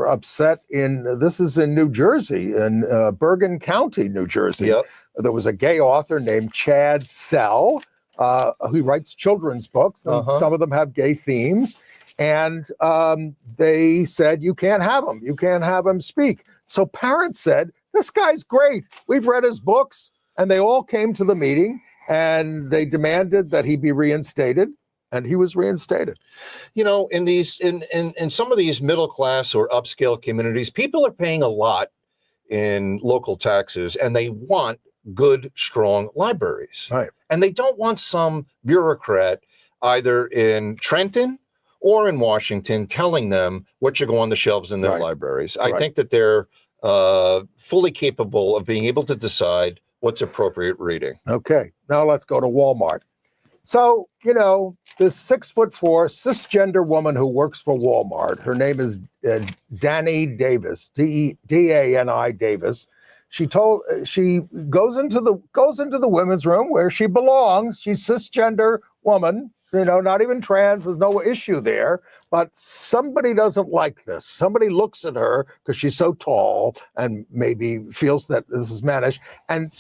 upset this is in New Jersey, in Bergen County, New Jersey. Yep. There was a gay author named Chad Sell, who writes children's books. Some of them have gay themes. And they said, you can't have him. You can't have him speak. So parents said, this guy's great. We've read his books. And they all came to the meeting and they demanded that he be reinstated. And he was reinstated. In some of these middle class or upscale communities, people are paying a lot in local taxes, and they want good, strong libraries. Right. And they don't want some bureaucrat either in Trenton or in Washington telling them what should go on the shelves in their libraries. I think that they're fully capable of being able to decide what's appropriate reading. Okay, now let's go to Walmart. So, this 6'4" cisgender woman who works for Walmart, her name is Dani Davis, D-A-N-I Davis. She goes into the women's room where she belongs. She's cisgender woman, not even trans. There's no issue there. But somebody doesn't like this. Somebody looks at her because she's so tall and maybe feels that this is mannish. And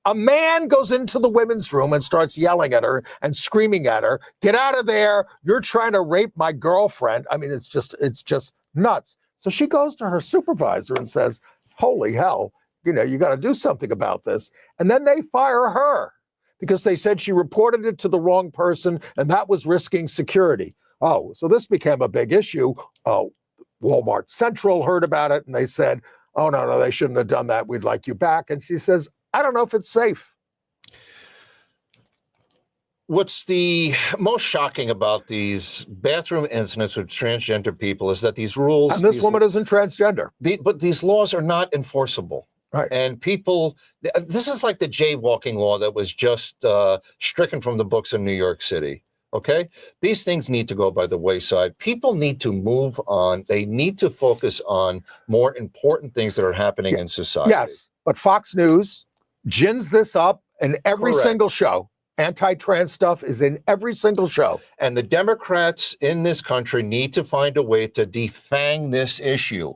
a man goes into the women's room and starts yelling at her and screaming at her, "Get out of there. You're trying to rape my girlfriend." I mean, it's just nuts. So she goes to her supervisor and says, holy hell, you got to do something about this. And then they fire her because they said she reported it to the wrong person and that was risking security. Oh, so this became a big issue. Oh, Walmart Central heard about it and they said, oh, no, they shouldn't have done that. We'd like you back. And she says, I don't know if it's safe. What's the most shocking about these bathroom incidents with transgender people is that these rules... And this woman isn't transgender. But these laws are not enforceable. Right. And people... This is like the jaywalking law that was just stricken from the books in New York City. Okay? These things need to go by the wayside. People need to move on. They need to focus on more important things that are happening in society. Yes, but Fox News gins this up in every Correct. single show. Anti-trans stuff is in every single show. And the Democrats in this country need to find a way to defang this issue,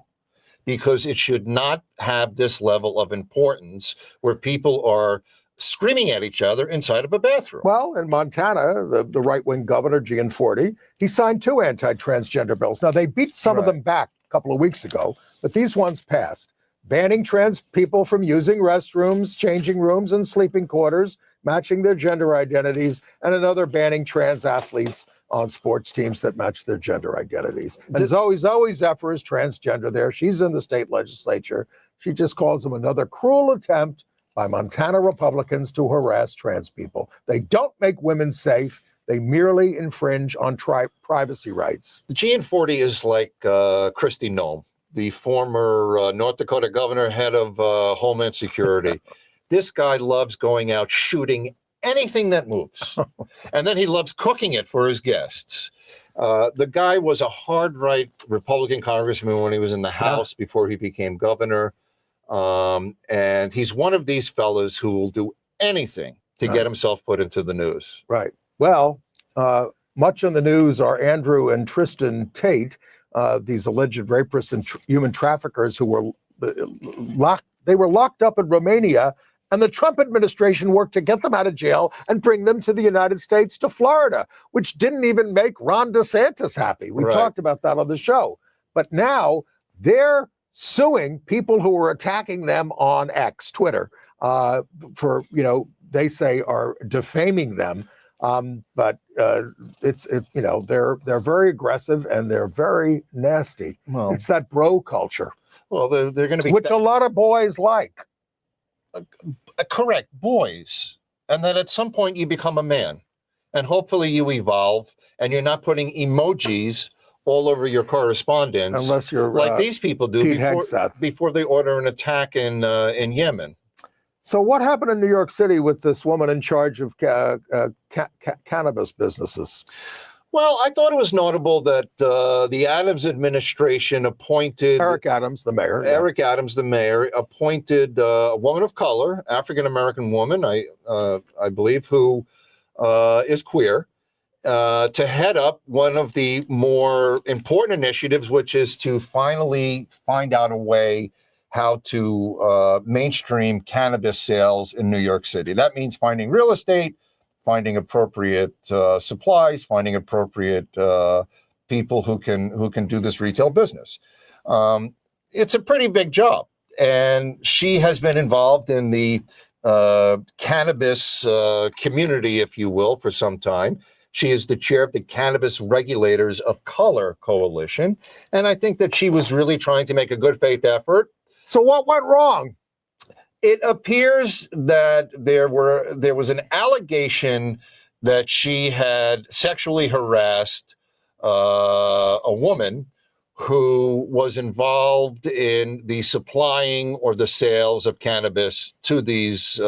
because it should not have this level of importance where people are screaming at each other inside of a bathroom. Well, in Montana, the right-wing governor, Gianforte, he signed 2 anti-transgender bills. Now, they beat some of them back a couple of weeks ago, but these ones passed. Banning trans people from using restrooms, changing rooms, and sleeping quarters, matching their gender identities, and another banning trans athletes on sports teams that match their gender identities. And Zoe Zephyr is transgender there. She's in the state legislature. She just calls them another cruel attempt by Montana Republicans to harass trans people. They don't make women safe. They merely infringe on privacy rights. Gianforte is like Kristi Noem, the former North Dakota governor, head of Homeland Security. This guy loves going out shooting anything that moves. And then he loves cooking it for his guests. The guy was a hard right Republican congressman when he was in the House before he became governor. And he's one of these fellas who will do anything to get himself put into the news. Right. Well, much in the news are Andrew and Tristan Tate, these alleged rapists and human traffickers who were locked up in Romania, and the Trump administration worked to get them out of jail and bring them to the United States, to Florida, which didn't even make Ron DeSantis happy. We talked about that on the show. But now they're suing people who were attacking them on X, Twitter, for, they say are defaming them. But they're very aggressive and they're very nasty. Well, it's that bro culture. Well, they're going to be... Which a lot of boys like. Correct, boys. And then at some point you become a man. And hopefully you evolve and you're not putting emojis all over your correspondence. Unless you're like these people do before they order an attack in Yemen. So what happened in New York City with this woman in charge of cannabis businesses? Well, I thought it was notable that the Adams administration appointed... Eric Adams, the mayor. Eric Adams, the mayor, appointed a woman of color, African-American woman, I believe, who is queer, to head up one of the more important initiatives, which is to finally find out a way how to mainstream cannabis sales in New York City. That means finding real estate, finding appropriate supplies, finding appropriate people who can do this retail business. It's a pretty big job, and she has been involved in the cannabis community, if you will, for some time. She is the chair of the Cannabis Regulators of Color Coalition, and I think that she was really trying to make a good faith effort. So what went wrong? It appears that there was an allegation that she had sexually harassed a woman who was involved in the supplying or the sales of cannabis to these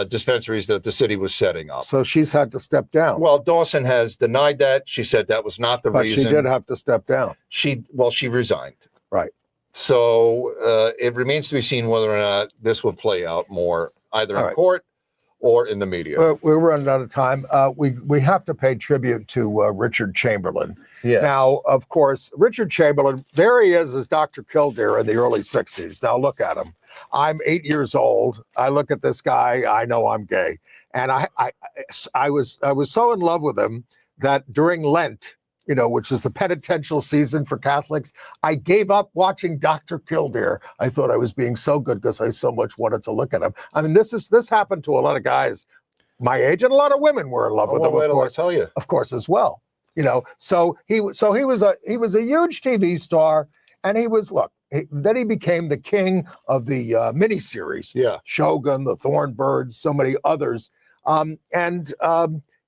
dispensaries that the city was setting up. So she's had to step down. Well, Dawson has denied that. She said that was not the reason. But she did have to step down. She resigned. Right. So it remains to be seen whether or not this will play out more, either in court or in the media. We're running out of time. We have to pay tribute to Richard Chamberlain. Yes. Now, of course, Richard Chamberlain, there he is as Dr. Kildare in the early 60s. Now look at him. I'm 8 years old. I look at this guy. I know I'm gay. And I was so in love with him that during Lent, which is the penitential season for Catholics, I gave up watching Dr. Kildare. I thought I was being so good because I so much wanted to look at him. I mean, this happened to a lot of guys my age, and a lot of women were in love with him. Of course, as well. So he was a huge TV star, and then he became the king of the miniseries. Yeah, Shogun, The Thornbirds, so many others,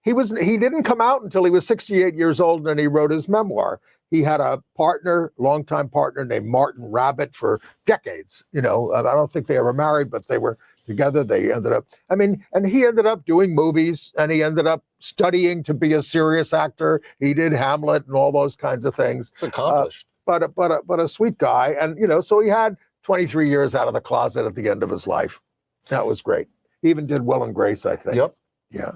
He didn't come out until he was 68 years old, and he wrote his memoir. He had a partner, longtime partner named Martin Rabbit for decades. I don't think they ever married, but they were together. They ended up, and he ended up doing movies, and he ended up studying to be a serious actor. He did Hamlet and all those kinds of things. It's accomplished. But a sweet guy. And, so he had 23 years out of the closet at the end of his life. That was great. He even did Will and Grace, I think. Yep. Yeah.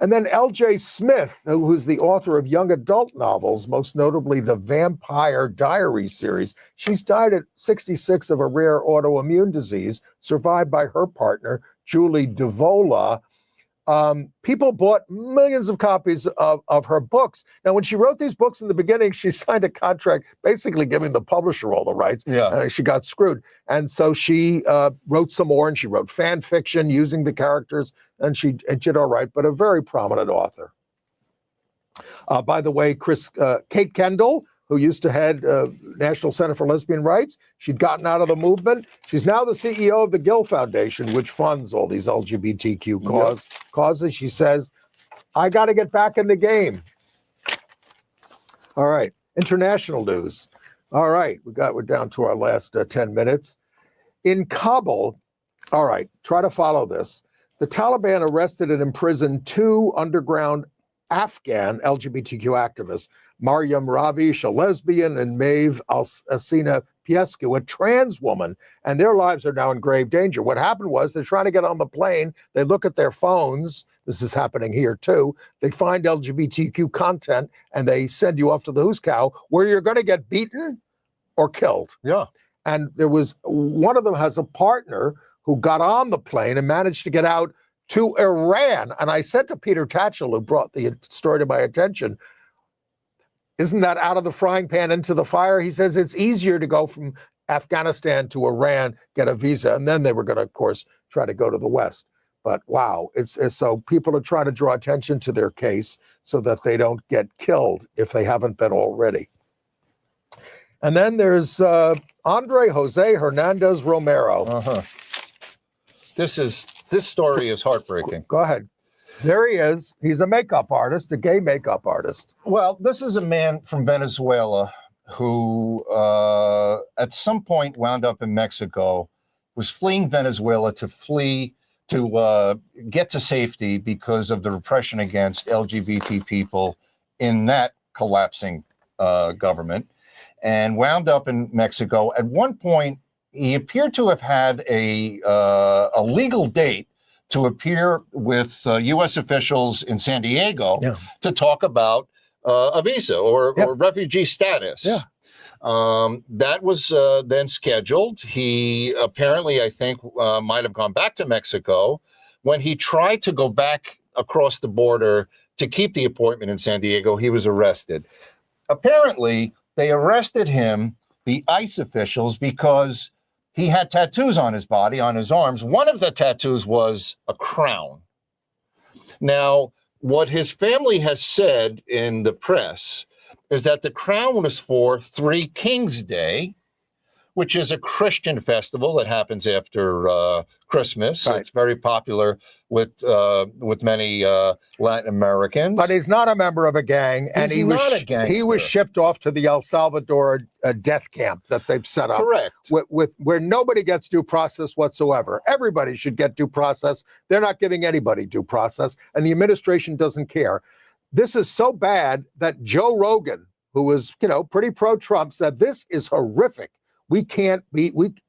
And then L.J. Smith, who's the author of young adult novels, most notably the Vampire Diaries series. She's died at 66 of a rare autoimmune disease, survived by her partner, Julie DeVola. People bought millions of copies of her books. Now, when she wrote these books in the beginning, she signed a contract basically giving the publisher all the rights. Yeah. She got screwed. And so she wrote some more, and she wrote fan fiction using the characters, and she did all right, but a very prominent author. By the way, Kate Kendall, who used to head National Center for Lesbian Rights, she'd gotten out of the movement. She's now the CEO of the Gill Foundation, which funds all these LGBTQ causes. She says, I got to get back in the game. All right, international news. All right, we're down to our last 10 minutes. In Kabul, all right, try to follow this. The Taliban arrested and imprisoned 2 underground Afghan LGBTQ activists, Maryam Ravish, a lesbian, and Maeve Asina Piescu, a trans woman, and their lives are now in grave danger. What happened was they're trying to get on the plane. They look at their phones. This is happening here too. They find LGBTQ content, and they send you off to the hoosecow, where you're going to get beaten or killed. Yeah. And there was one of them has a partner who got on the plane and managed to get out to Iran. And I said to Peter Tatchell, who brought the story to my attention, isn't that out of the frying pan into the fire? He says it's easier to go from Afghanistan to Iran, get a visa, and then they were going to, of course, try to go to the West. But wow, it's so people are trying to draw attention to their case so that they don't get killed if they haven't been already. And then there's Andre Jose Hernandez Romero. Uh-huh. This story is heartbreaking. Go ahead. There he is. He's a makeup artist, a gay makeup artist. Well, this is a man from Venezuela who at some point wound up in Mexico, was fleeing Venezuela to get to safety because of the repression against LGBT people in that collapsing government, and wound up in Mexico. At one point, he appeared to have had a legal date to appear with U.S. officials in San Diego to talk about a visa or refugee status. Yeah. That was then scheduled. He apparently, I think, might have gone back to Mexico. When he tried to go back across the border to keep the appointment in San Diego, he was arrested. Apparently, they arrested him, the ICE officials, because he had tattoos on his body, on his arms. One of the tattoos was a crown. Now, what his family has said in the press is that the crown was for Three Kings Day, which is a Christian festival that happens after Christmas. Right. It's very popular with many Latin Americans. But he's not a member of a gang, and he was shipped off to the El Salvador death camp that they've set up. Correct. With where nobody gets due process whatsoever. Everybody should get due process. They're not giving anybody due process, and the administration doesn't care. This is so bad that Joe Rogan, who was, pretty pro-Trump, said this is horrific.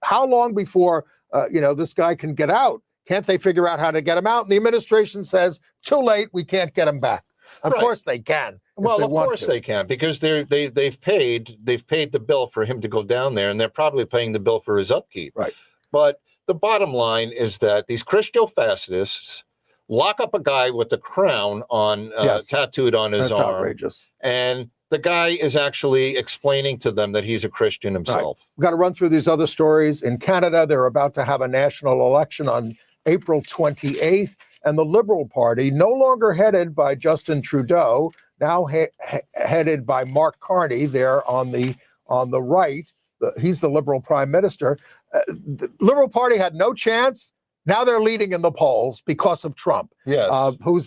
How long before, this guy can get out? Can't they figure out how to get him out? And the administration says, too late, we can't get him back. Of course they can. Well, of course they can, because they've paid the bill for him to go down there, and they're probably paying the bill for his upkeep. Right. But the bottom line is that these Christo-fascists lock up a guy with the crown on tattooed on his arm. That's outrageous. And the guy is actually explaining to them that he's a Christian himself. Right. We've got to run through these other stories. In Canada, they're about to have a national election on April 28th, and the Liberal Party, no longer headed by Justin Trudeau, now headed by Mark Carney there on the right. He's the Liberal Prime Minister. The Liberal Party had no chance. Now they're leading in the polls because of Trump. Yes.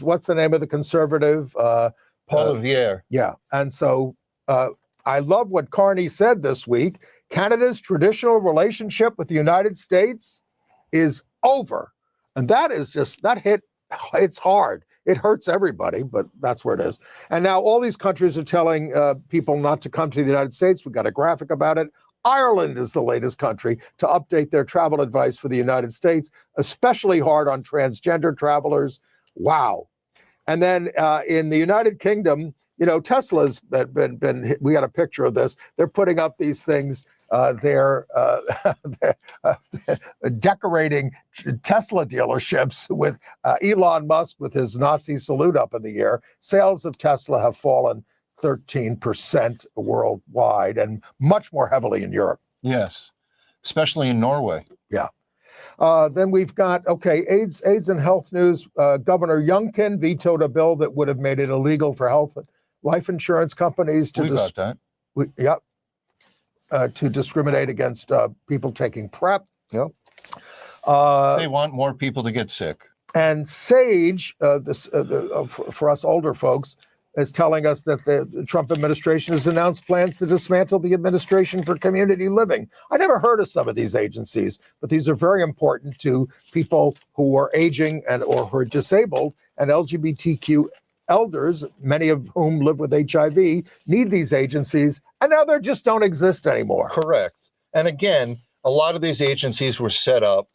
What's the name of the conservative? Paul Revere. Yeah. And so I love what Carney said this week. Canada's traditional relationship with the United States is over. And that is just, it's hard. It hurts everybody, but that's where it is. And now all these countries are telling people not to come to the United States. We've got a graphic about it. Ireland is the latest country to update their travel advice for the United States, especially hard on transgender travelers. Wow. And then in the United Kingdom, Tesla's been we got a picture of this. They're putting up these things. They're decorating Tesla dealerships with Elon Musk with his Nazi salute up in the air. Sales of Tesla have fallen 13% worldwide and much more heavily in Europe. Yes, especially in Norway. Yeah. Then we've got, AIDS and health news. Governor Youngkin vetoed a bill that would have made it illegal for health and life insurance companies to to discriminate against people taking PrEP. Yep. They want more people to get sick. And SAGE, for us older folks, is telling us that the Trump administration has announced plans to dismantle the Administration for Community Living. I never heard of some of these agencies, but these are very important to people who are aging or who are disabled, and LGBTQ elders, many of whom live with HIV, need these agencies, and now they just don't exist anymore. Correct. And again, a lot of these agencies were set up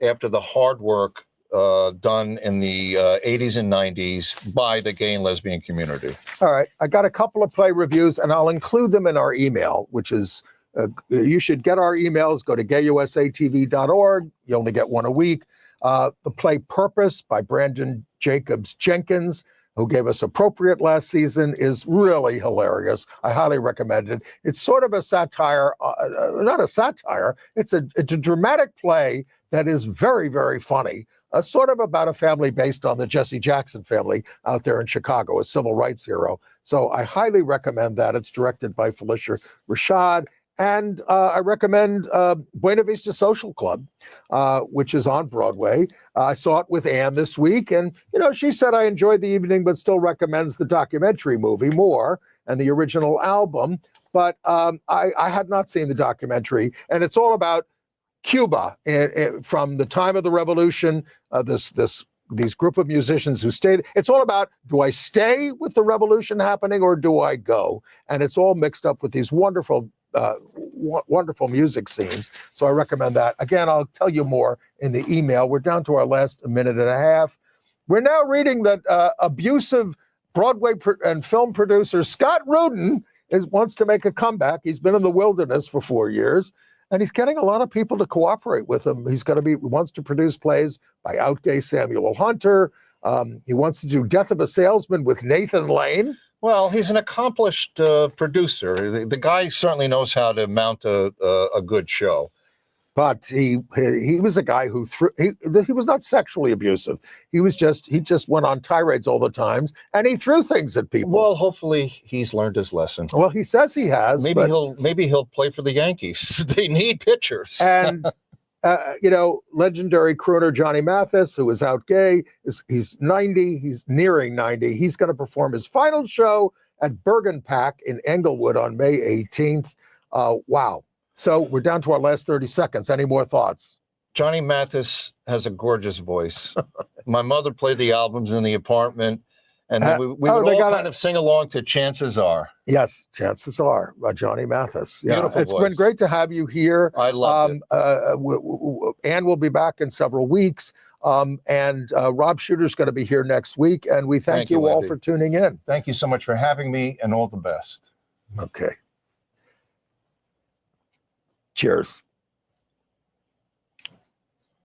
after the hard work done in the 80s and 90s by the gay and lesbian community. All right. I got a couple of play reviews, and I'll include them in our email, which is, you should get our emails. Go to gayusatv.org. You only get one a week. The play Purpose by Brandon Jacobs Jenkins, who gave us Appropriate last season, is really hilarious. I highly recommend it. It's sort of a satire, not a satire. It's a dramatic play that is very, very funny. Sort of about a family based on the Jesse Jackson family out there in Chicago, a civil rights hero. So I highly recommend that. It's directed by Felicia Rashad. And I recommend Buena Vista Social Club, which is on Broadway. I saw it with Ann this week, and she said I enjoyed the evening, but still recommends the documentary movie more and the original album. But I had not seen the documentary, and it's all about Cuba from the time of the revolution. These group of musicians who stayed. It's all about, do I stay with the revolution happening or do I go? And it's all mixed up with these wonderful music scenes. So I recommend that. Again, I'll tell you more in the email. We're down to our last minute and a half. We're now reading that abusive Broadway and film producer Scott Rudin wants to make a comeback. He's been in the wilderness for 4 years, and he's getting a lot of people to cooperate with him. He wants to produce plays by out gay Samuel Hunter. He wants to do Death of a Salesman with Nathan Lane. Well, he's an accomplished producer. The guy certainly knows how to mount a good show. But he was a guy who he was not sexually abusive. He just went on tirades all the times, and he threw things at people. Well, hopefully he's learned his lesson. Well, he says he has. Maybe he'll play for the Yankees. They need pitchers. And legendary crooner Johnny Mathis, who is out gay, he's 90. He's nearing 90. He's going to perform his final show at Bergen Pack in Englewood on May 18th. Wow. So we're down to our last 30 seconds. Any more thoughts? Johnny Mathis has a gorgeous voice. My mother played the albums in the apartment, and then we would all kind of sing along to Chances Are. Yes, Chances Are by Johnny Mathis. Yeah, beautiful it's voice. Been great to have you here. I loved it. Ann will be back in several weeks, and Rob Shooter's going to be here next week, and we thank you all for tuning in. Thank you so much for having me, and all the best. Okay. Cheers.